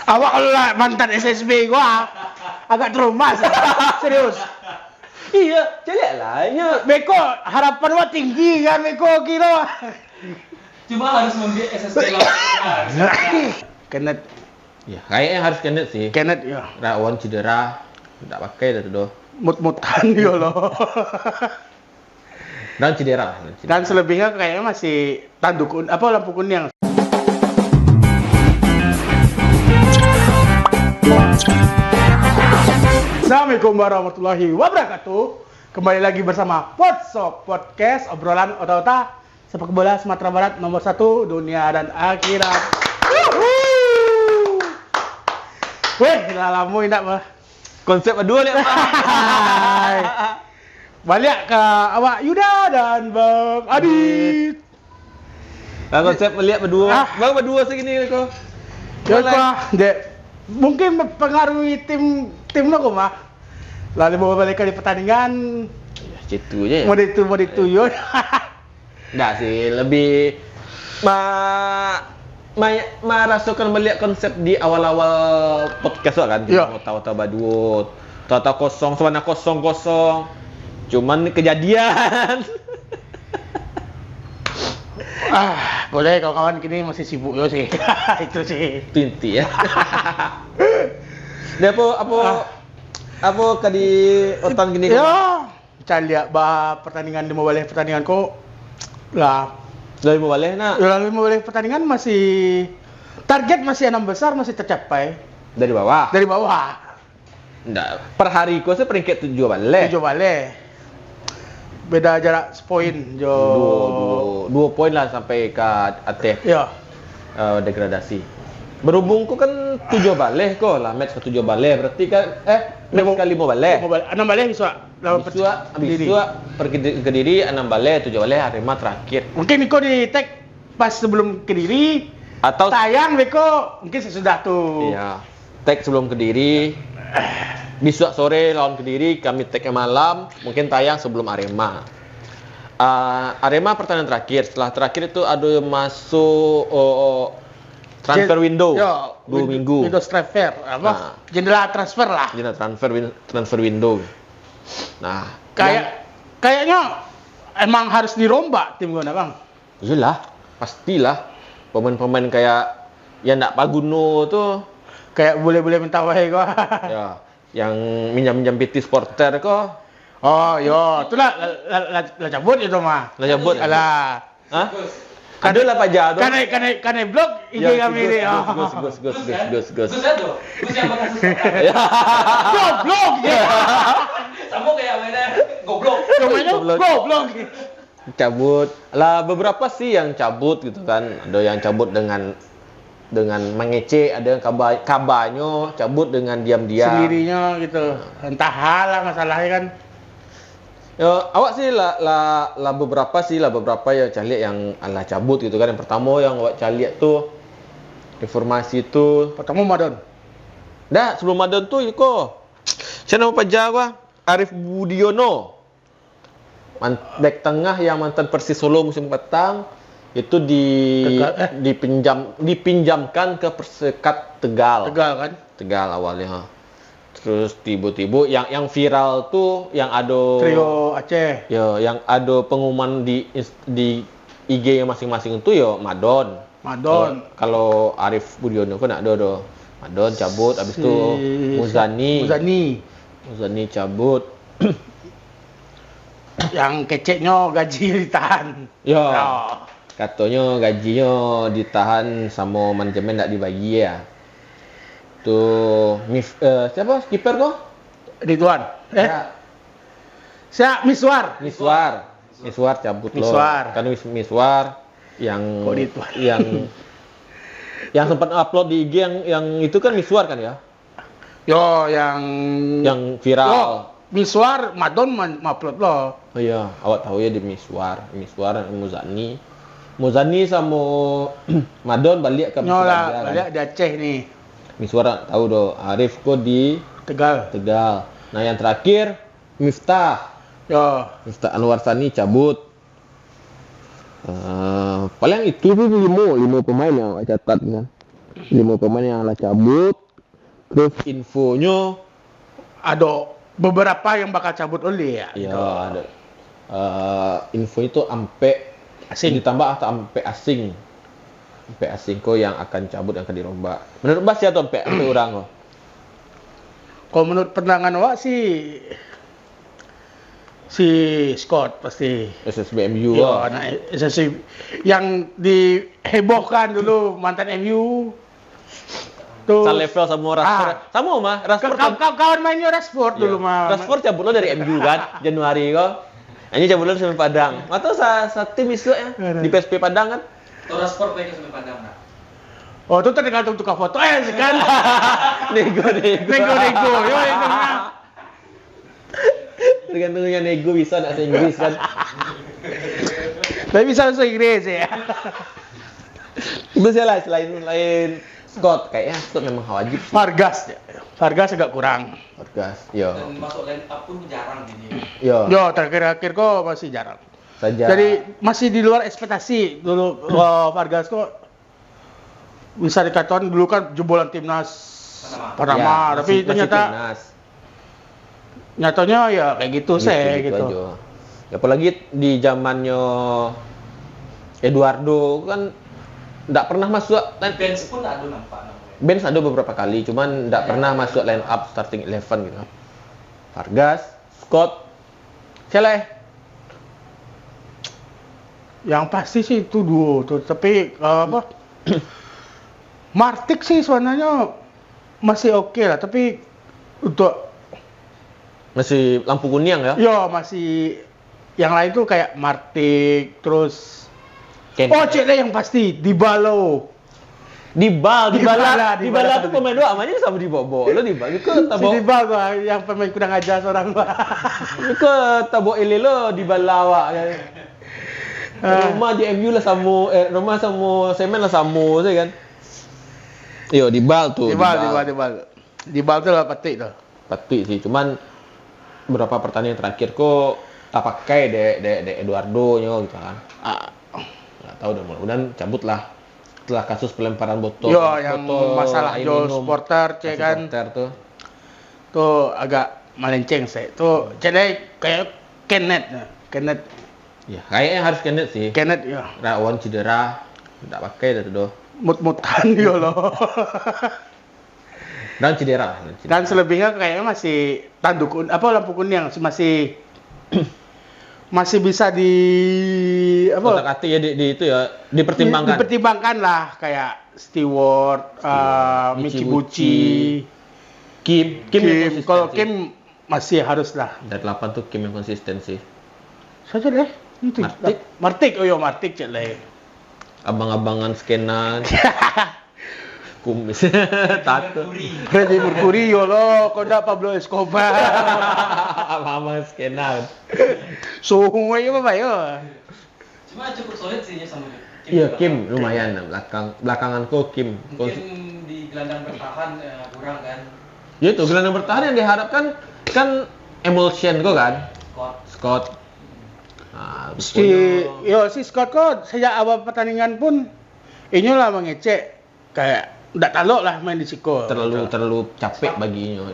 Awak kalau lah mantan SSB gua agak trauma serius. Iya, jelek lah. Beko harapan gua tinggi kan Beko kira. Cuma harus membiak SSB lawan. Kenneth. Ya, kayaknya harus Kenneth sih. Kenneth ya. Rawan cedera, tidak pakai dah tuh. Mut-mutan yo loh. Dan cedera. Dan selebihnya kayaknya masih tanduk lampu kuning. Assalamualaikum warahmatullahi wabarakatuh. Kembali lagi bersama Potsop Podcast, obrolan otak-otak sepak bola Sumatera Barat nomor 1 dunia dan akhirat. Weh, lalamu indak mah. Konsep kedua lihat Pak. Balik ke awak Yuda dan Bang Adit. Nah, konsep melihat berdua. Bang berdua segini kok. Ya kok, dek. Mungkin mempengaruhi tim lo mah. Lalu bawa balik di pertandingan. Ya, situ aja ya. Mau itu yo. Enggak sih, lebih merasukan melihat konsep di awal-awal podcast kan. Ya. Tahu-tahu badut. Tahu-tahu kosong, suara kosong. Cuman kejadian. Boleh kawan-kawan kini masih sibuk yo sih. Itu sih. Tinti ya. Dia apa kadi otan gini Ya, kita lihat bah pertandingan mau balik pertandingan kok lah. dari mau balik nak Ya lalu mau balik pertandingan masih target masih 6 besar masih tercapai dari bawah. dari bawah. Enggak. Per hari ku saya peringkat 7 balik. 7 balik. Beda jarak sepoin jo. Dua poin lah sampai ke atas Ya. degradasi. Berhubung ku kan 7 balik kok lah match ke 7 balik berarti kan match kali 5 balik. 6 balik bisa lawan Habis pergi ke Kediri 6 balik 7 balik Arema terakhir. Mungkin Niko di tag pas sebelum Kediri Atau tayang Niko mungkin sesudah tuh. iya. Tag sebelum Kediri. Besok sore lawan Kediri kami tag malam, mungkin tayang sebelum Arema. Arema pertandingan terakhir. Setelah terakhir itu ada masuk transfer window. Ya, 2 minggu. Window transfer apa? Jendela transfer lah. Jadi transfer window. Nah, Kayaknya emang harus dirombak tim gue, Bang. iyalah, pastilah. Pemain-pemain kayak yang ndak Paguno tuh Kayak boleh minta wae gua. ya, yang minjam-minjam PT Sporter kok. Oh, yo, itulah lah cabut itu mah. Lah cabut. Alah. Hah? Ada lah Pak Jado. Kan blog IG kami ini. Gus. Gus yang bekas Goblok ya. Sama kayak mainnya goblok. Namanya goblok. Cabut. Lah beberapa sih yang cabut gitu kan. Ada yang cabut dengan mengece, ada yang kabarnya cabut dengan diam-diam. Sendirinya gitu. Entah halah masalahnya kan. Ya, awak sih lah beberapa ya cari yang ala cabut gitu kan. Yang pertama yang awak cari tuh informasi itu Pertama Madon. dah sebelum Madon tuh Iko. Saya nama pajar gua Arif Budiono. Back tengah yang mantan Persis Solo musim petang itu dipinjamkan ke Persekat Tegal. Tegal awalnya. Terus tiba-tiba yang viral tuh yang ada Trio Aceh. ya yang ada pengumuman di IG masing-masing itu ya Madon. Kalau Arif Budiono kan ada Madon cabut habis itu Muzani cabut. Yang keceknya gaji ditahan. Ya. Katanya gajinya ditahan sama manajemen tak dibagi ya. Tuh siapa skipper kok? Ridwan. Siap Miswar cabut Miswar. loh. Kan Miswar yang yang sempat upload di IG yang itu kan Miswar kan ya? Yo yang viral. Yo, Miswar Madon upload loh. Oh iya, awak tahu ya di Miswar Muzani sama Madon balik ke Nyola balik di Aceh nih. Miswar tahu do, Arif kok di Tegal. Nah yang terakhir Miftah Anwar Sani cabut. Paling itu 5 pemain yang catat kan. 5 pemain yang lah cabut. Terus infonya Ada beberapa yang bakal cabut oleh ya. ya ada info itu ampe asing ditambah atau ampe asing. Ampe asing ko yang akan cabut yang akan dirombak. Menurut Bas ya tuh ampe orang kok. Kalau menurut pandangan awak si Scott pasti. SSBMU Yo, anak SSB yang dihebohkan dulu mantan MU. Tuh. Selevel sama Rashford. Sama mah Rashford. Kawan mainnya Rashford dulu mah. Rashford cabut lo dari MU kan Januari kok. Ini cabut lo sampai Padang. Atau sa tim isu ya di PSP Padang kan. Torres Sport mereka sampai Padang nak. Oh, itu tergantung tukang foto kan. Nego. Nego. Yo, nego. Tergantungnya nego bisa nak bahasa Inggris kan. Tapi bisa bahasa Inggris ya. Bisa lah selain Scott kayaknya Scott memang wajib sih. Vargas agak kurang. Podcast. Yo. Dan masuk line up pun jarang ini. Yo. Yo, terakhir-akhir kok masih jarang. Saja. Jadi masih di luar ekspektasi dulu. Vargas kok bisa dikatakan dulu kan jebolan timnas Panama, Ya, tapi masih ternyata timnas. nyatanya ya kayak gitu saya gitu. aja. Ya, apalagi di zamannya Eduardo kan nggak pernah masuk Bench pun ada nampak namanya. bench ada beberapa kali, cuman nggak pernah masuk line up starting 11 gitu. Vargas, Scott, siapa? Yang pasti sih itu duo tuh, tapi apa? Martik sih sebenarnya masih oke lah, tapi untuk Masih lampu kuning ya? yo masih yang lain tuh kayak Martik terus Ken. oh cek lah yang pasti Dybala Dybala Dybala tuh pemain doa namanya sama di Bobo. Lo Dybala ke si tabo. Dybala yang pemain kurang ajar seorang gua. Ke tabo ele lo Dybala wa. Rumah di MU lah sama rumah sama semen lah sama saya kan. Yo Dybala tuh. Dybala tuh lah pasti tuh. Pasti sih, cuman beberapa pertandingan terakhir kok tak pakai de Eduardo nya gitu kan. Nggak tahu dan mudah-mudahan cabut lah setelah kasus pelemparan botol. Yo yang botol masalah air Joel minum, supporter cek kasih kan. supporter tuh. Tuh agak melenceng saya. Tuh cek kayak Kenneth Ya, kayaknya harus Kenneth sih. ya. Rawan cedera, enggak pakai dah tuh. Mut-mutan yo loh. Dan cedera lah. Dan selebihnya kayaknya masih lampu kuning masih bisa di Kotak-atik ya di itu ya dipertimbangkan. dipertimbangkan lah kayak Stewart, Michibuchi, Kim yang konsisten kalau sih. Kim masih harus lah. Dari 8 tuh Kim yang konsisten sih. Saja deh. Itu. Martik. Oh iya Martik cek lah. Abang-abangan skena. Kumis. Tato. Freddie Mercury yo lo, koda Pablo Escobar. Abang-abangan skena. Suhu aja apa yo. Cuma cukup solid sih ya sama Iya Kim lumayan belakanganku Kim. Mungkin di gelandang bertahan kurang kan. Ya itu gelandang bertahan yang diharapkan kan emulsion kok kan. Scott. Nah, Si Scott kok sejak awal pertandingan pun ini lah mengecek kayak udah talok lah main di Siko. terlalu capek baginya.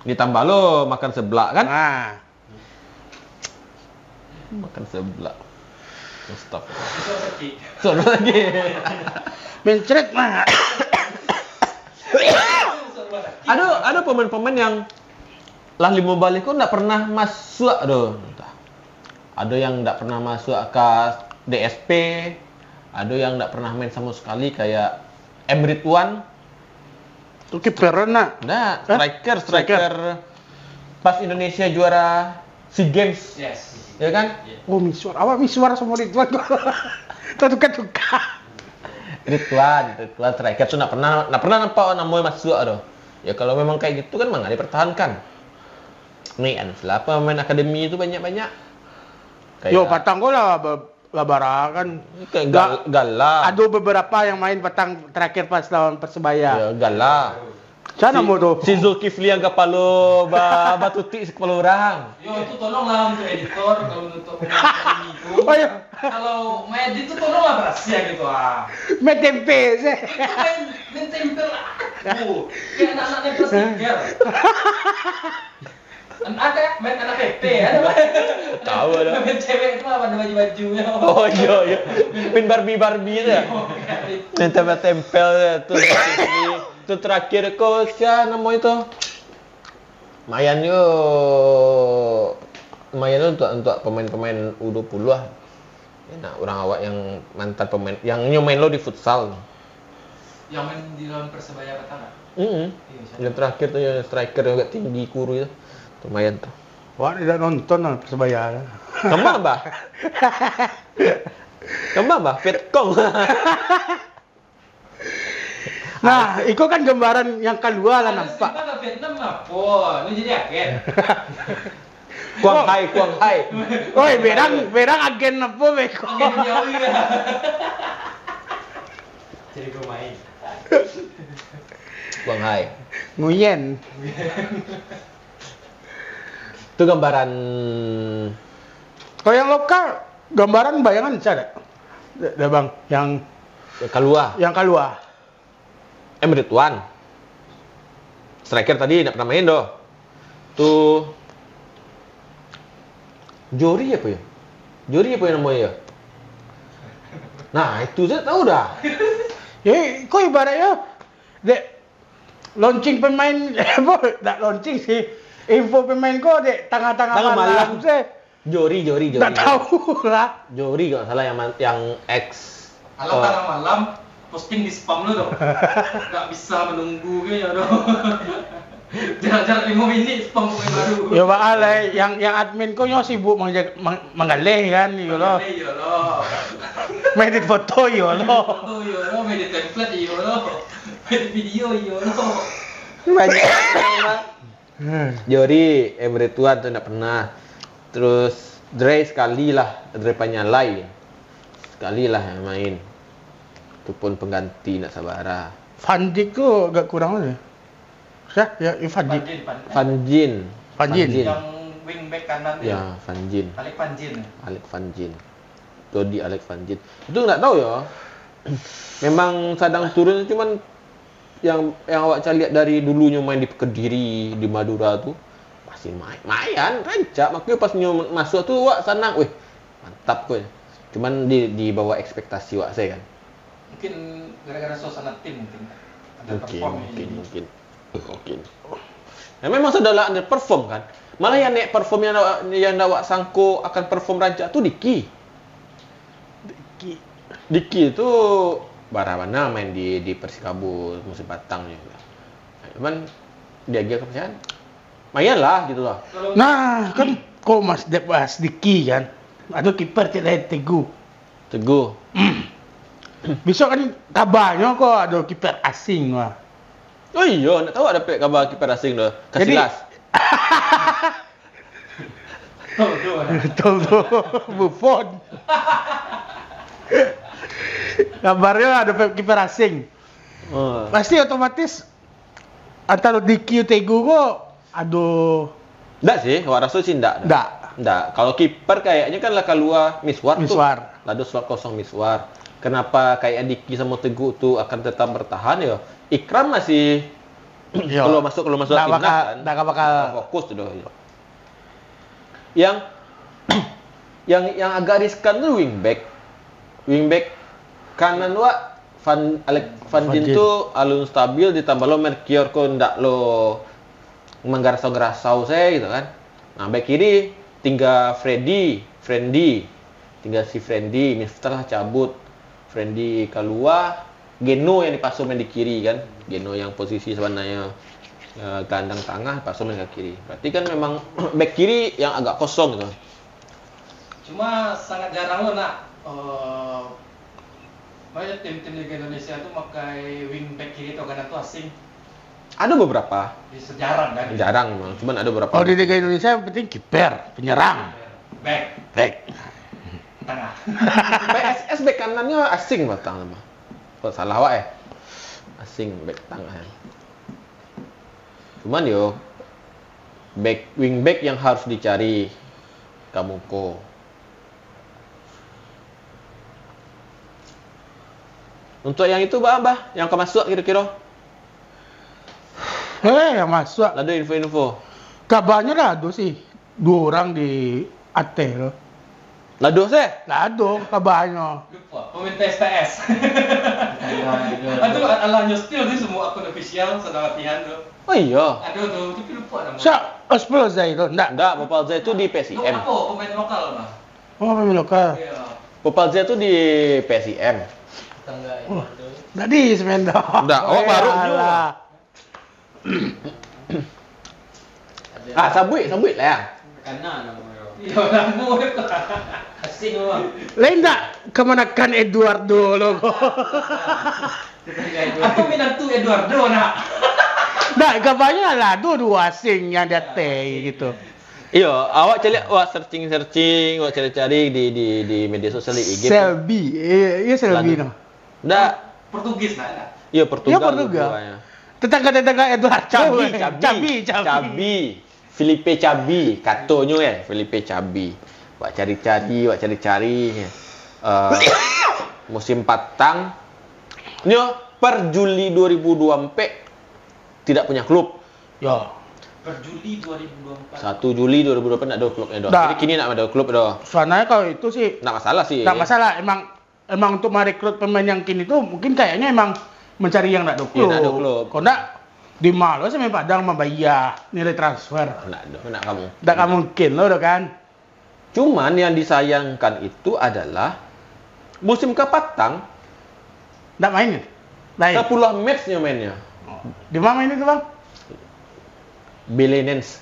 Ditambah lo makan seblak kan? Nah, Makan seblak. Stop. Itu sedih. Sono lagi. mencret mah. Ada pemain-pemain yang lah lima balik kok nggak pernah masuk aduh. Ada yang nggak pernah masuk ke DSP, ada yang nggak pernah main sama sekali kayak Emrit Wan. Tuh kiper nak. Nah, striker. Pas Indonesia juara SEA Games, Yes. ya kan? Oh Miswar sama Ridwan. Tukar. Ridwan striker tuh nggak pernah nampak namanya masuk aduh. Ya kalau memang kayak gitu kan mah nggak dipertahankan. Nih, apa main akademi itu banyak-banyak. Yo patang gua lah Labara kan. Kayak Gala. Ada beberapa yang main patang terakhir pas lawan Persebaya. Ya, Gala. Sana mo tuh. Si Zulkifli yang kepala batutik kepala orang. Yo itu tolonglah untuk editor kalau untuk pemain itu. Oh iya. Kalau main itu tolonglah berhasil gitu ah. Main tempe sih. Main tempel aku. Kayak anak-anaknya persinger. Main anak PP ada. Tahu ada. Main cewek itu apa ada baju-bajunya. Oh iya. Main Barbie itu ya. Main tempel-tempel tuh. Itu terakhir kok siapa namanya itu? Lumayan untuk pemain-pemain U20 lah. Enak orang awak yang mantan pemain yang main lo di futsal. Yang main di lawan Persebaya Batang. Yang terakhir tuh yang striker yang agak tinggi kuru itu. Lumayan tuh. Wah, tidak nonton lah Persebaya. Kembang bah, Vietcong. Nah, itu kan gambaran yang kedua lah nampak. Kita ke Vietnam apa? Ini jadi agen. Quang Hai. Oi, berang agen apa beko? Agen jauh ya. Jadi pemain. Quang Hai. Nguyen. Itu gambaran Kalau yang lokal gambaran bayangan ada. Ada Bang, yang keluar. keluar. Ridwan. Striker tadi enggak pernah main doh. Tuh Jori apa ya namanya ya? Nah, itu saya tahu dah. Ya, kok ibaratnya dek launching pemain apa? Tak launching sih. Info pemain kok dek tengah-tengah Tengah malam. sih. Jori. Tak tahu lah. Jori kalau salah yang ex. Alam tengah malam posting di spam lu dong. Gak bisa menunggu kayaknya dong. Jarak-jarak 5 menit spam pemain baru. Ya bakal yang admin kok nyo sibuk menggalih kan yo lo. Iya loh. Medit foto yo lo. Foto iya loh, edit template iya loh. Edit video iya loh. Banyak. Jori, Ridwan tuh enggak pernah. Terus Dre sekali lah, Dre Panyalai. Sekali lah yang main. Itu pun pengganti nak sabara. Fandik tuh agak kurang aja. Ya, Fandik. Fanjin. Yang wingback kanan itu. Ya, Fanjin. Alek Fanjin. Dodi Alek Fanjin. Itu enggak tahu ya. Memang sadang turun cuman yang awak lihat dari dulunya main di Kediri, di Madura tuh masih main rancak. Makanya pas masuk tuh wak senang. Wih, mantap kok. Cuman di bawah ekspektasi wak saya kan. Mungkin gara-gara suasana tim mungkin. Ada perform ini. Mungkin. Ya memang sudah underperform kan. Malah yang naik perform yang awak sangko akan perform rancak tuh Diki itu Baravana main di Persikabo musim Batang juga. Cuman dia kepercayaan. Mayan lah gitu loh. Nah, kan kok Mas bahas Diki kan. Ada kiper tidak Teguh. Besok kan kabarnya kok ada kiper asing wah. Oh iya, nak tahu ada kabar kiper asing dah. Casillas. Betul tuh, Buffon. Kabarnya ada kiper asing. Oh. Pasti otomatis antara Diki Teguh kok aduh. Enggak sih, awak rasa sih enggak. Kalau kiper kayaknya kan lah keluar Miswar. Lalu slot kosong Miswar. Kenapa kayak Diki sama Teguh tuh akan tetap bertahan ya? Ikram masih kalau masuk timnas kan. Enggak bakal fokus tuh. Yang agak riskan tuh wingback kanan wa Van Jin tuh alun stabil ditambah lo Merkior kok ndak lo menggarasau-garasau saya gitu kan. Nah, back kiri tinggal Frendy, tinggal si Frendy, Miftah cabut, Frendy keluar, Geno yang dipasung main di kiri kan, Geno yang posisi sebenarnya gelandang tengah pasung main ke kiri. Berarti kan memang back kiri yang agak kosong gitu. Cuma sangat jarang lo nak banyak tim-tim Liga Indonesia tuh pakai wingback kiri atau kanan tuh asing. Ada beberapa. Jarang kan? Jarang memang, cuman ada beberapa. Oh, di Liga Indonesia yang penting kiper, penyerang. Back. Tengah. PSS back kanannya asing batang sama. Kalau salah wak asing back tengah. Cuman yo wingback yang harus dicari Kamuko. Untuk yang itu Mbah, yang kau masuk kira-kira? Yang masuk. Ada info-info. Kabarnya Lado sih. 2 orang di AT loh. Lado sih? Lado kabarnya. Lupa, pemain PSTS. Aduh, ala nyostil sih semua akun official sedang latihan tuh. Oh iya. Aduh tuh, tapi lupa nama. Siap, Osploza itu enggak. Enggak, Popal Z itu di Lu PSIM. apa? Pemain lokal mah. Oh, pemain lokal. Iya. Popal Z itu di PSIM. Tangga Oh, tadi Semendo. Enggak, oh, baru juga. Sabui lah ya. Karena namanya. Iya, lampu. Asing bang. Lain enggak kemenakan Eduardo logo. Aku minat tuh Eduardo nak. Enggak, kabarnya Lado 2 asing yang di AT gitu. Iya, awak searching, awak cari-cari di media sosial di IG. Selby, iya Selby no. Enggak. Portugis nak. Iya, Portugal. Iya, Portugal. dua-duanya. Tetangga Eduardo. Cabi. Felipe Cabi, katanya Felipe Cabi. Wak cari-cari. Musim patang. Nyo per Juli 2024 tidak punya klub. Yo. Per Juli 2024. 1 Juli 2024 enggak ada klubnya doh. Nggak. Jadi kini enggak ada klub doh. Soalnya kalau itu sih Enggak masalah sih. enggak masalah, emang untuk merekrut pemain yang kini tuh mungkin kayaknya emang mencari yang enggak ada klub. Iya, nggak ada klub. Kalau enggak di Malaysia sampai Padang membayar nilai transfer. Enggak kamu. Enggak mungkin loh udah kan. Cuman yang disayangkan itu adalah musim ke Patang Enggak main ya? Baik. 10 matchnya mainnya. Di mana ini tuh, Bang? Belenenses.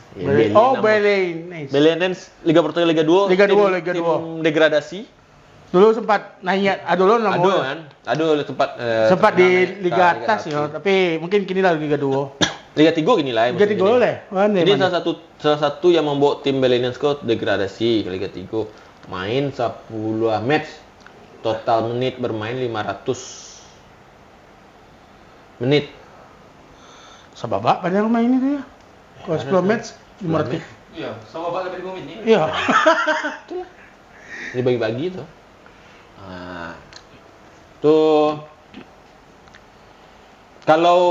Belenenses. Liga Portugal Liga 2. Liga 2, tim- Liga tim 2. degradasi. Dulu sempat naik, dulu Aduh kan. Aduh sempat sempat di terkena Liga Liga atas 1. ya, tapi mungkin kini lah Liga 2. Liga 3 gini lah. Liga 3 boleh. Mana? Ini salah satu yang membawa tim Belenenses ke degradasi ke Liga 3. Main 10 match. Total menit bermain 500 menit. Sababak panjang main itu ya. Kalau 10 match 500. Iya, sama bak lebih 5 menit. Iya. Ini bagi-bagi tuh. Nah, tuh kalau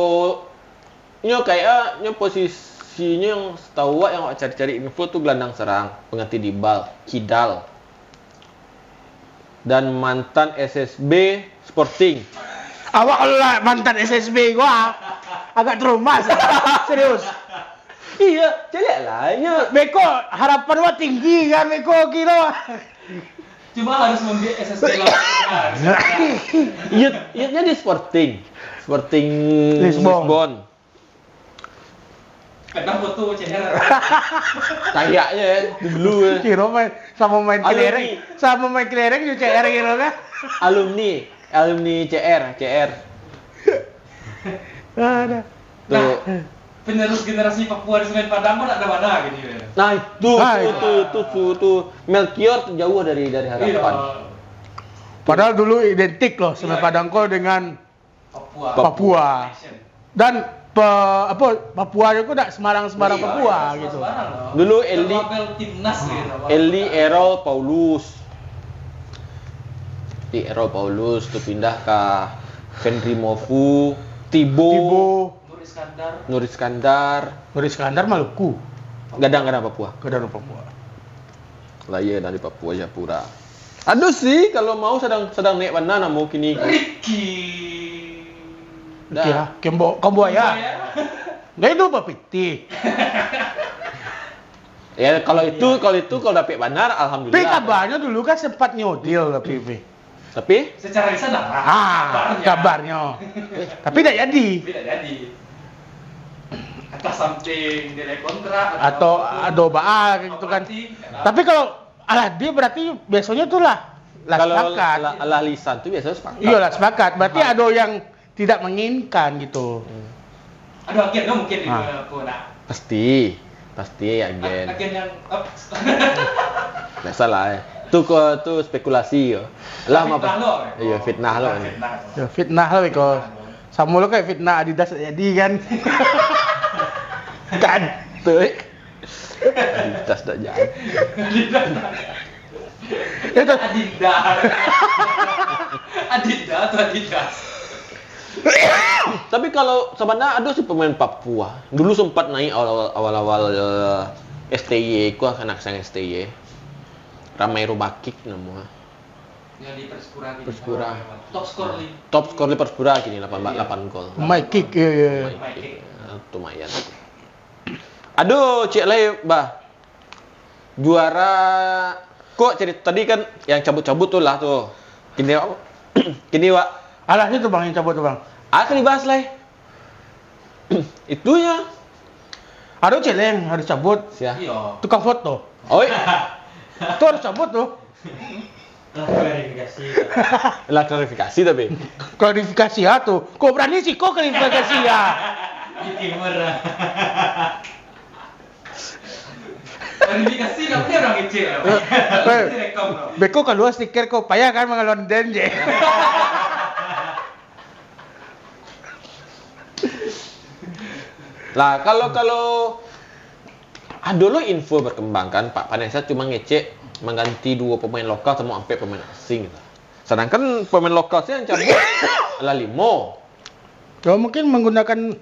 nyo kayaknya posisinya yang setahu awak yang awak cari-cari info tuh gelandang serang, pengganti Kidal. Dan mantan SSB Sporting. Awak kalau lah mantan SSB gua agak trauma serius. Iya, jelek lah. Beko harapan gua tinggi kan Beko kira. Cuma harus membiak SSB lawan. Iya di Sporting Lisbon. Kadang foto CR. Kayaknya ya, dulu ya. Kira main kelereng, sama main kelereng juga CR kira kan. alumni CR. Ada. Tuh. Penerus generasi Papua di Semen Padang pun ada mana gini ya. Nah, itu Melkior jauh dari harapan. Iya. Padahal dulu identik loh Semen Padangko dengan Papua. Dan Papua itu enggak Semarang Papua gitu. Dulu Timnas gitu. Eli Errol Paulus. Di Errol Paulus tuh pindah ke Fendri Mofu, Tibo, Nur Iskandar, Maluku. gadang-gadang Papua. Lah iya dari Papua Japura. Aduh sih kalau mau sedang naik mana mau kini. Ricky. Kira kombo ya. Enggak itu Pak Piti. Ya kalau dapet benar alhamdulillah. Tapi kabarnya dulu kan sempat nyodil tapi. Tapi Secara lisan lah. Kabarnya. Tapi tidak jadi. Tidak jadi. Atas something nilai kontrak Atau baal gitu kan. Tapi kalau dia berarti besoknya tuh lah kalau sepakat. lah lisan tuh biasanya sepakat. Iya lah sepakat. Berarti ada yang tidak menginginkan gitu. Ada agen dong mungkin di mana. Pasti agen. Agen yang Nggak salah ya. Tuh spekulasi yo. Lah fitnah lo. Iya fitnah lo ini. Ya, fitnah lah Beko. Sama lo kayak fitnah Adidas jadi kan. Tuh. Adidas dah jalan. Itu Adinda atau Adidas? Tapi kalau sebenarnya ada sih pemain Papua. Dulu sempat naik awal-awal STY, ku anak sang STY. Ramai Rubakik namanya. Yang di Persipura gitu. Persipura. Top skor Top skor di Persipura gini 8 gol. my kick ya. Lumayan. Aduh, Cik Lay, bah. Juara kok cerita tadi kan yang cabut-cabut tuh lah tuh. Kini Wak. Kini Wak. Alah itu Bang yang cabut tuh Bang. Akan dibahas Lay. Itunya. Aduh celeng harus cabut. Siapa? Iya. Tukang foto. Oi. Itu harus cabut tuh. Lah klarifikasi tapi. Klarifikasi ya tuh. Kok berani sih kok klarifikasi ya? Di timur. Klarifikasi namanya orang kecil. Direkam dong. Beko keluar stiker kok payah kan mengalon denje. Lah kalau ada lo info berkembang kan Pak Vanessa cuma ngecek mengganti 2 pemain lokal sama 4 pemain asing gitu. Sedangkan pemain lokal sih yang cabut adalah 5. Ya mungkin menggunakan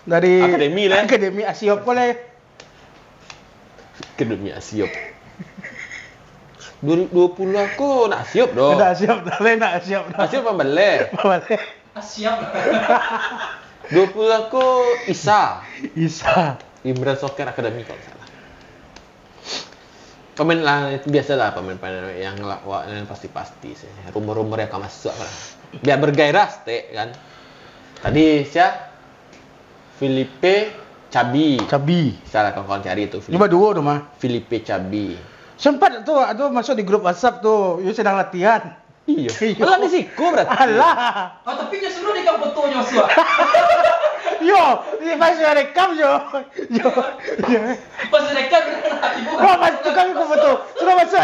dari Akademi lah. Akademi Asiop boleh. Akademi Asiop. 2020 aku nak siap dong. Nak Asiop, nak Asiop. Asiop pembeli. Boleh. Siap. 20 aku Isa. Isa. Imran Soccer Academy kalau nggak salah. Pemain lah itu biasalah pemain-pemain yang pasti sih. Rumor-rumor yang akan masuk lah. Biar bergairah stay kan. Tadi siapa? Filipe Cabi. Salah kawan-kawan cari itu. Cuma 2 tuh mah. Filipe Cabi. Sempat tuh masuk di grup WhatsApp tuh. Yuk sedang latihan. Iya. Alah di siku berarti. Alah. Oh tapi nya seru di kamu fotonya Sua. Yo, ini pas rekam yo. Pas rekam ibu. Wah, mas tukang aku betul. Sudah masuk.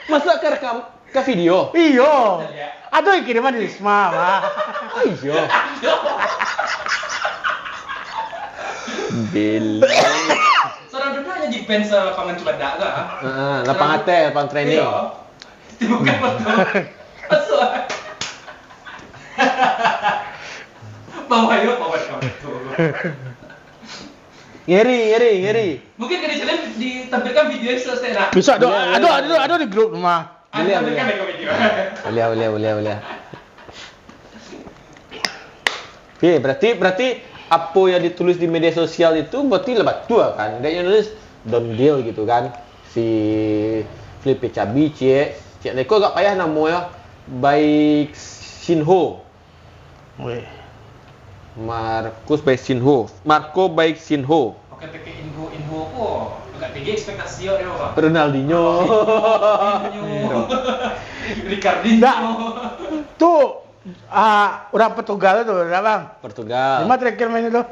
Masuk ke rekam ke video. Iyo. Aduh kiriman di Risma, Pak. Iya. Bel. Seorang duduknya di fans lapangan Cibadak kah? Lapangan training. Iya. Bukan betul. Masuk. Bawa kamu tuh. Ngeri. Mungkin kan di channel ditampilkan video yang selesai nak. Bisa Boleh, ada di grup rumah. Tampilkan mereka video. Boleh. Oke, berarti apa yang ditulis di media sosial itu berarti lebat tua kan? Dia yang nulis Don Deal gitu kan. Si Filipe Cabi, Cik Leko gak payah namanya Baik Sinho. Weh. Marco Baik Sinho. Oke, pakai info kok. Enggak tinggi ekspektasi dia Pak. Ronaldinho. Ricardinho. Tuh orang Portugal tuh, udah Bang. Portugal. Lima terakhir main itu.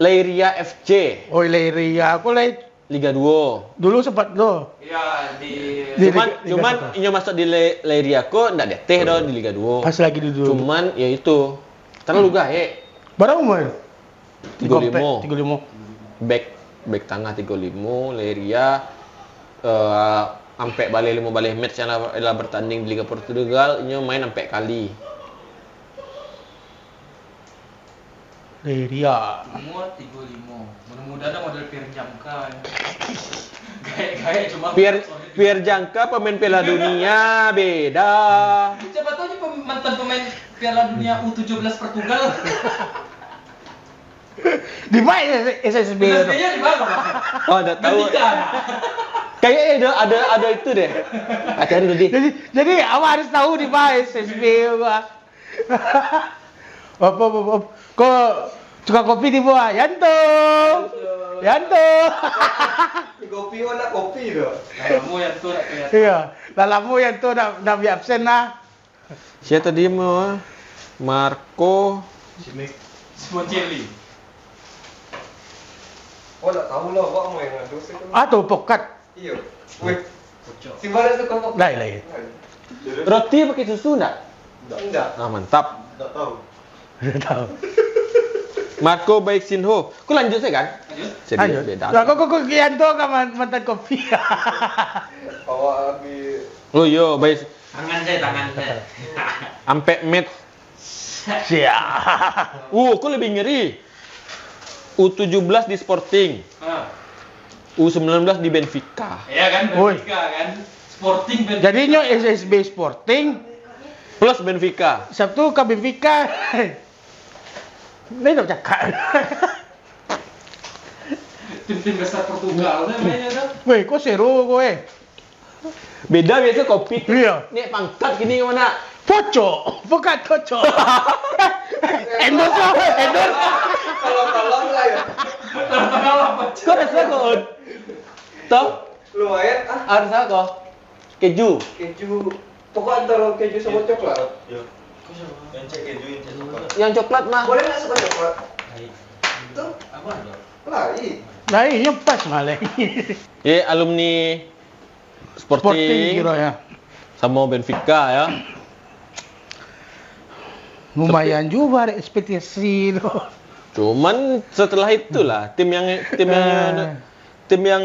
Leiria FC. Oh, Leiria. Aku Liga 2. dulu sempat tuh. Iya, di Cuman ini masuk di Leiria kok enggak ada teh dong di Liga 2. Pas lagi di dulu. Cuman ya itu. Terlalu gae. Berapa umur? 35. 35. Back tengah 35, Leiria sampai balik 5 match yang lah bertanding di Liga Portugal, ini main sampai kali. Leiria. umur 35. Mudah-mudahan ada model Pierre Jamka. Gaya cuma Pierre Jangka pemain Piala Dunia beda. Siapa tahu dia mantan pemain Piala Dunia U17 Portugal. Di mana SSB itu? Biasanya di mana, Pak? Oh, ada tahu. Gantikan. Kayaknya ada itu deh. Cari dulu di. Jadi awak harus tahu di mana SSB gua. Apa. Kok tukang kopi di bawah? Yanto. Kopi mana kopi tu? Kamu yang tuh nak kelihatan. Iya. Lalamu Yanto nak bi absen lah. Siapa tadi mau? Marco. Smoncelli. Oh nak tahu lah, awak mau yang ngadu sih tu. Atau pokat. Iya. Weh. Si mana tu kau? Lain. Roti pakai susu enggak? Enggak. Ah, mantap. Tak tahu. Udah tahu. Marco Baik Sinho. Kok lanjut sih kan? Lanjut. Serius beda. Lah kok kian tuh kan mantan kopi. Awak lagi Oh iya, baik. Tangan saya. Ampe met. Siap. Kok lebih ngeri. U17 di Sporting, Ah. U19 di Benfica. Iya kan, Woi. Benfica kan. Sporting Benfica. Jadinya SSB Sporting Plus Benfica. Sabtu ke Benfica. Ini udah cakap. tim-tim besar Portugal tuh mainnya tuh. Weh, kok seru kowe? Beda biasa kopi. Iya. Nih pangkat gini mana? Poco, bukan poco. Endorse lah, endorse. tolong lah ya. Tengah apa? Kok rasa kok? Toh? Lumayan Rasa kok? Keju. keju. Pokoknya antara keju sama coklat. Yang coklat mah. Boleh nggak suka coklat? Itu Apa aja? lain. Nah, ini pas malah. Ya alumni Sporting Sporting kira ya. sama Benfica ya. Lumayan juga ada ekspektasi loh. Cuman setelah itulah tim yang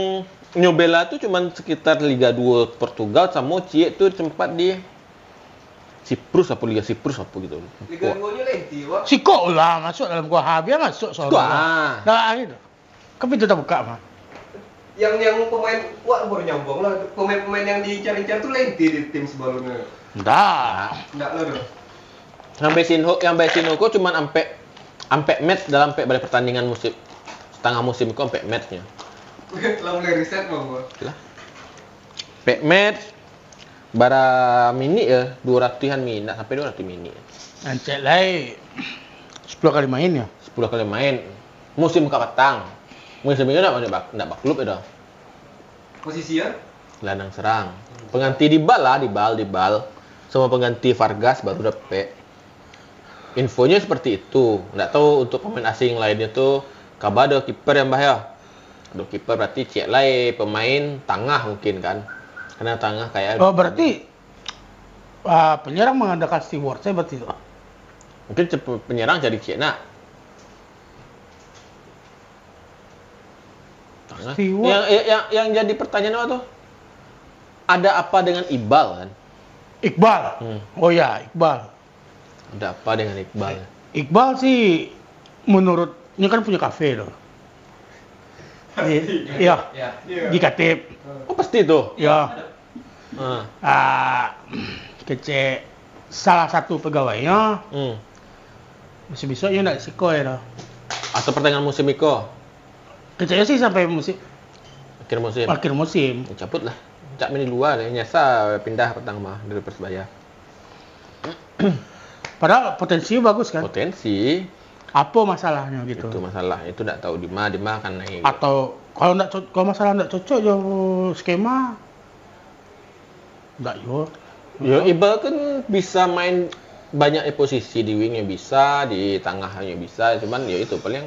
nyobela tuh cuman sekitar Liga 2 Portugal sama Cie tuh sempat di Siprus apa Liga Siprus apa gitu. Liga 2-nya lenti, Pak. Siko lah masuk dalam gua habis masuk soalnya. Wah. Nah, gitu. Kan pintu tak buka mah. Yang pemain baru nyambung lah. Pemain-pemain yang dicari-cari tuh lenti di tim sebelumnya. Enggak. Enggak lah dong. Yang Sinho kok cuman ampe match dalam balik pertandingan musim setengah musim kok ampe matchnya. Lah mulai riset mau gua. Lah. Ampe match bara mini ya 200-an mini, nggak sampai 200 mini. Ancet lai 10 kali main ya. 10 kali main. Musim ke petang. Musim ini enggak klub ya dah. Posisi ya? Gelandang serang. Pengganti di bal. Sama pengganti Vargas baru dapet. Infonya seperti itu. Nggak tahu untuk pemain asing lainnya tuh kabar ada kiper yang bahaya. Ada kiper berarti cek lai pemain tengah mungkin kan. Karena tengah kayak Oh, berarti penyerang mengandalkan steward saya berarti itu. mungkin penyerang jadi cek nak. Tengah. Steward. Yang jadi pertanyaan apa tuh? Ada apa dengan Iqbal kan? Iqbal. Oh ya, Iqbal. Ada apa dengan Iqbal? Iqbal sih menurutnya kan punya kafe loh. Iya, Ya. di Katip. Oh pasti itu. Ya. Ah. Kece salah satu pegawainya besok-besoknya nggak siko ya loh. Atau pertengahan musim Iko? Kece sih sampai Akhir musim. akhir musim. Cabut lah. Cak main di luar deh. Nyasa pindah pertama dari Persebaya. Padahal potensinya bagus kan. Potensi. Apa masalahnya gitu? Itu masalah. Itu nggak tahu di mana kan naik. Atau kalau masalah nggak cocok yo skema nggak yo. Ya Iqbal kan bisa main banyak posisi di wingnya bisa, di tengahnya bisa. Cuman ya itu paling.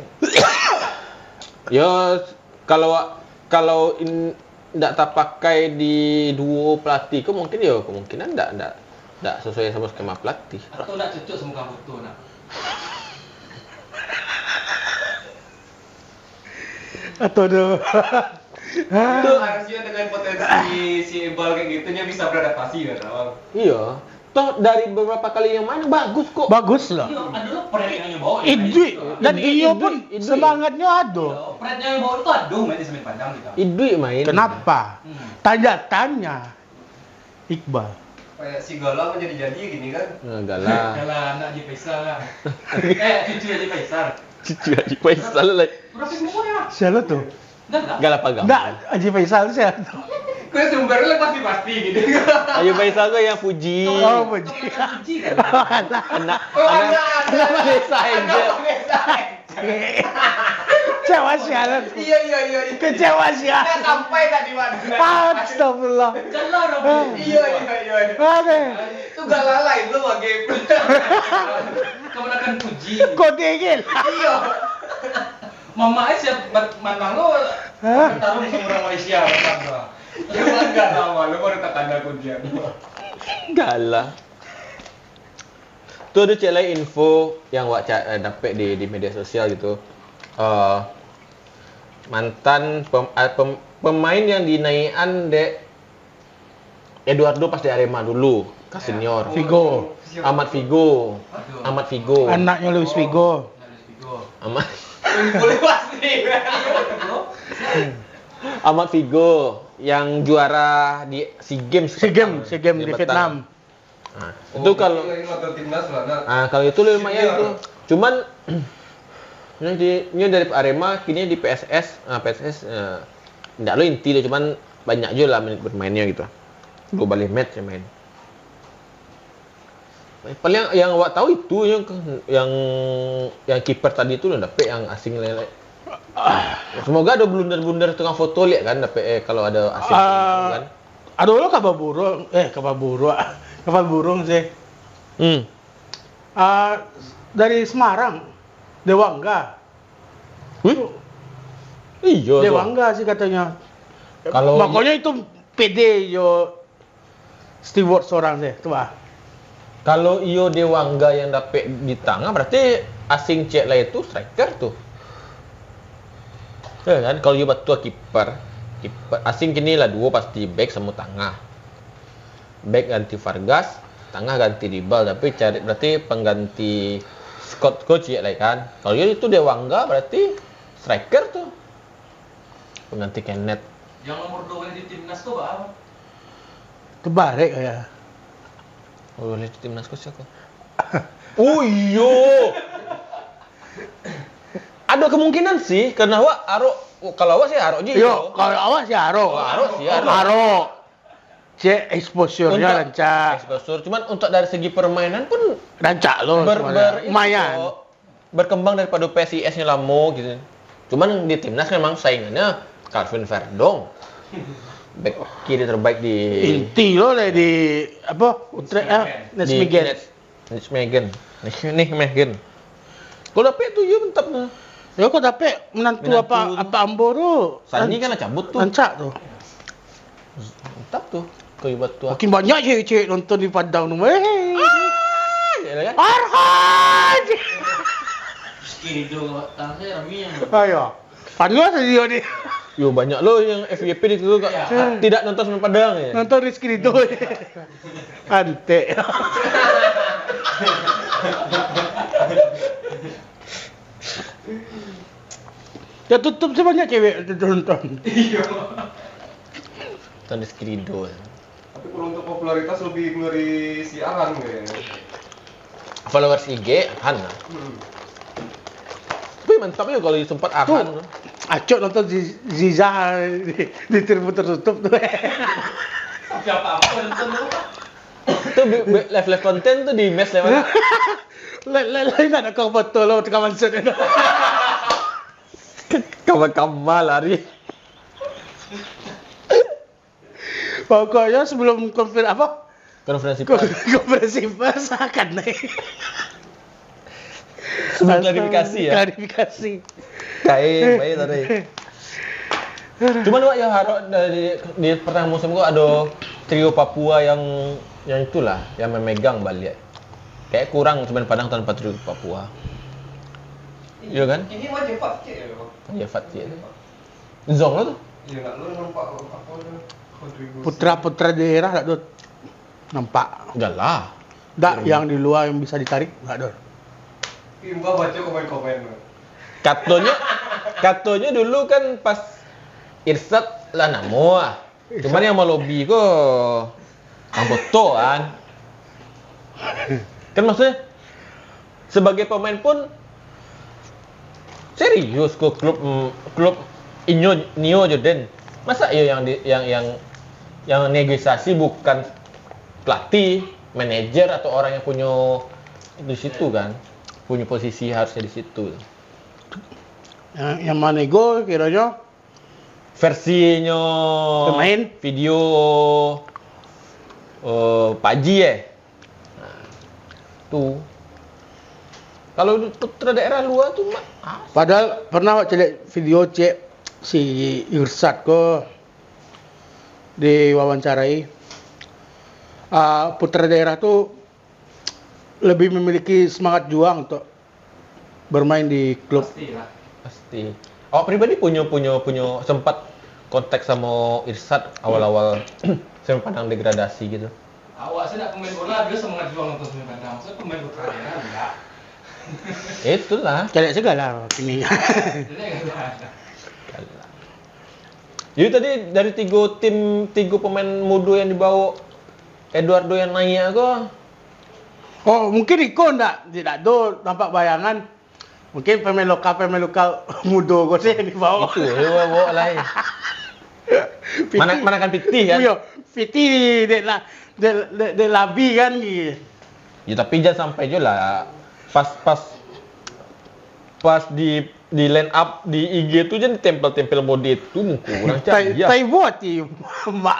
Ya kalau nggak tak pakai di duo pelatih, kok mungkin ya kemungkinan nggak sesuai sama skema pelatih. Atau enggak cocok sama kamu tuh nak. Atau do. Itu harusnya dengan potensi si Iqbal kayak gitunya bisa beradaptasi kan, Bang. Iya. Toh dari beberapa kali yang mana bagus kok. Bagus loh. Iya, ada lo pret yang nyobain. Idui dan iyo pun Idui. semangatnya ada. Pret yang nyobain itu aduh main di semen padang kita. Idui main. Kenapa? Tanya-tanya Iqbal. Kayak si Galang jadi gini kan. Galah. Kalau anak Haji Faisal lah. Cucu Haji Faisal. Cucu Haji Faisal lah. Berapa umurnya? Siapa tuh? Enggak. Galah pagam. Enggak, Haji Faisal itu siapa tuh? Gue sumbernya pasti gitu. Haji Faisal tuh yang Fuji. Oh, Puji. Cuci kan. Anak anak desa aja. Kecewa sialan. Iya. Kecewa sialan. Nggak sampai tadi mana. Astagfirullah. Jalan dong. Iya. Aduh. Itu gak lalai lu mah game. Kemenangan puji. Kok dingin? Iya. Mama siap manang lo. Hah? Tarung sama orang Malaysia kan. Ya enggak lama lu baru tak tanda kunci. Galah. Tuh ada cek lain info yang wak dapet di media sosial gitu. Mantan pemain yang dinaikan dek Eduardo pas di Arema dulu, ke senior. Figo. Ahmad Figo. Ahmad Figo. Anaknya Luis Figo. Ahmad Boleh pasti. Ahmad Figo yang juara di SEA Games. SEA Games di Vietnam. Nah, itu kalau timnas lah. kalau itu lumayan Senior. tuh. Cuman ini dari Arema kini di PSS. PSS enggak lo inti loh, cuman banyak juga lah menit bermainnya gitu. 2 balik match yang main. Paling yang awak tahu itu yang kiper tadi itu loh dapet yang asing lele. Semoga ada blunder-blunder tukang foto lihat kan dapet kalau ada asing kan. Aduh lo kabar burung sih. Dari Semarang, Dewangga. Iya. Dewangga sih katanya. Kalau makanya itu PD yo steward seorang sih, tuh ah. Kalau iyo Dewangga yang dapet di tengah berarti asing cek lah itu striker tuh. Ya kan kalau iyo betul kiper asing kini lah 2 pasti back sama tengah. Back ganti Vargas, tengah ganti Dibal, tapi cari berarti pengganti Scott coach ya lah kan. Kalau iyo itu Dewangga berarti striker tuh. Pengganti Kenneth. Yang nomor 2 di timnas tuh apa? Kebalik ya. Oh, lihat timnas coach aku. Oh iyo. Ada kemungkinan sih karena kalau awak sih Aro aja. Yo, kalau awak sih Aro. Aro. Cek exposure-nya rancak. Exposure, cuman untuk dari segi permainan pun Rancak lo. Lumayan. Berkembang daripada PSIS-nya lama gitu. Cuman di timnas memang saingannya Calvin Verdong. Back kiri terbaik di Inti lo lah di apa? Utrecht Nijmegen. Kalau dapet tuh ya mentap nah. Ya kok dapet menantu apa Amboro. Sani kan cabut tuh. Rancak tuh. Mantap tuh. Keibat tuh. Makin banyak cewek-cewek nonton di Padang tuh. Ya kan? Arhan. Kiri dong, tangannya raminya. Ayo. Panggil tadi dia nih. Yo banyak lo yang FYP di situ tidak nonton sama Padang ya. Nonton Rizky Ridho. Ante. Ya tutup sih banyak cewek nonton. Iya. Nonton Rizky Ridho. Tapi kalau untuk popularitas lebih ngeri si Arhan kayaknya. Followers IG Han. Tapi mantap ya kalau sempat Arhan. Acok nonton Ziza di tribun tertutup tuh. Siapa nonton lu? Itu live konten tuh di mes lewat. Lain ada kau foto lo tengah mansur itu. Kawan-kawan lari. Pokoknya sebelum Konferensi pers. konferensi pers akan naik. Sebelum klarifikasi ya. Klarifikasi. Baik tadi. Cuman Wak ya harus di pertandingan musim gua ada trio Papua yang itulah yang memegang balik. Kayak kurang cuman Padang tanpa trio Papua. Iya kan? Ini macam Fatih ya, Bang. Iya Fatih. Zong lo tuh. Iya enggak lu nampak apa tuh kontribusi. Putra-putra daerah tak Dut? Nampak. Udah lah. Tak yang di luar yang bisa ditarik enggak Dut? Imba baca komen-komen. Katonya dulu kan pas Irsat lah namo ah. Cuman yang mau lobby kok Kang Boto kan. Kan maksudnya sebagai pemain pun serius kok klub Inyo Nio Jordan. Masa iya yang negosiasi bukan pelatih, manajer atau orang yang punya di situ kan. Punya posisi harusnya di situ. Yang manego kiranya Versinya pemain video Pak Haji ya. Nah, tuh. Kalau putra daerah luar tuh padahal pernah cek video cek si Irsat ko diwawancarai putra daerah tuh lebih memiliki semangat juang untuk bermain di klub. Pasti lah. Pasti. Awak pribadi punya sempat kontak sama Irsad awal-awal Semen Padang degradasi gitu. Awak saya nak pemain bola, dia semangat juang untuk Semen Padang. Maksudnya pemain putra enggak. Itulah. Cari segala kini. Jadi enggak ada. Jadi tadi dari tiga pemain muda yang dibawa Eduardo yang naik kok. Oh, mungkin Iko tidak tuh nampak bayangan. Mungkin pemain lokal muda kok sih yang dibawa. Itu bawa lah. Mana kan Piti kan? Iya, Piti de labi kan gitu. Ya tapi jangan sampai juga lah. Pas di line up di IG itu jangan ditempel-tempel mode itu muka kurang cahaya. Tai buat ti mak.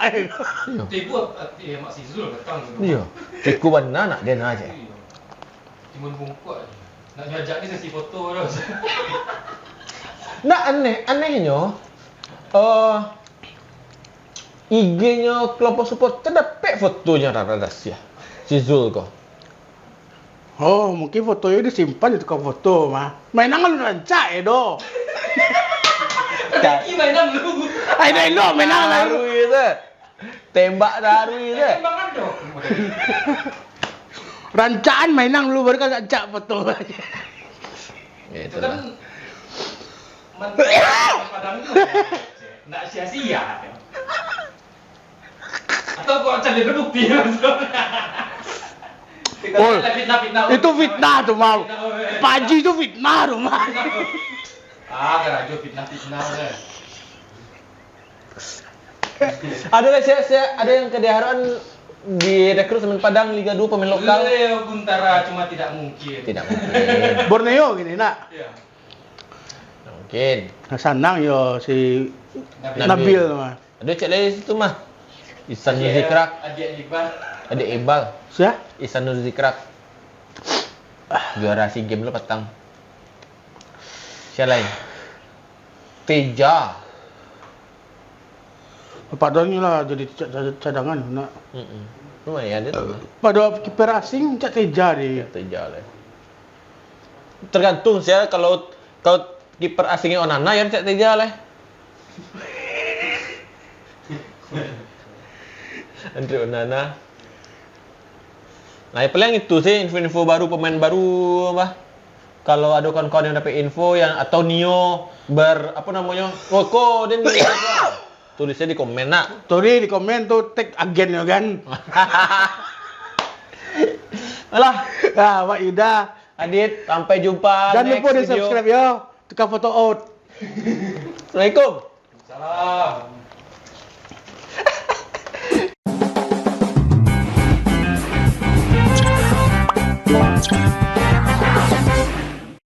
Tibu Mak Sizul datang. Iya. Cikgu mana nak dia nak aja. Iya. Timun bungkuk. Nak ngajak dia sesi foto terus. Nah anehnya IG-nya kelompok support terdapat fotonya rada sia. Si Zul kok. Oh, mungkin fotonya disimpan di tukang foto mah. Mainan kan rancak do. Ini mainan lu. Ai do mainan Daru itu. Tembak daru itu. Emang ada. Rancaan mainan lu baru kan rancak foto. Itu Itulah. kan mantan Padang itu nggak sia-sia. Atau kok cari bukti Oh, itu fitnah tuh mau. Paji itu fitnah tuh mau. Kerajo fitnah deh. Ada yang kedaharan direkrut Semen Padang Liga 2 pemain lokal. Leo Buntara cuma tidak mungkin. Tidak mungkin. Borneo gini nak. Iya. Tidak mungkin. Sanang yo si Nabil. Nabil mah. Ada cek dari situ mah. Ihsan Nuzikrak, Adik Iqbal. ada Ibal, Siapa? Ihsan Nuzikrak. Juara SEA Games lo petang. Siapa lain? Teja. Padahal lah jadi cadangan nak. Lumayan dia tuh. Pada kiper asing cak Teja di. Teja lah. Tergantung sih ya, kalau kiper asingnya Onana ya cek Teja lah. Andre Onana. Nah, paling itu sih info-info baru, pemain baru apa? Kalau ada kawan-kawan yang dapat info yang atau Nio apa namanya? Oh, kok dia nih. Tulisnya di komen nak. Tori di komen tuh tag agen ya kan. Alah, Nah, Pak Yuda. Adit, sampai jumpa Jangan next lupa di video. subscribe yo. Tukar foto out. Assalamualaikum. Salam. Thank you.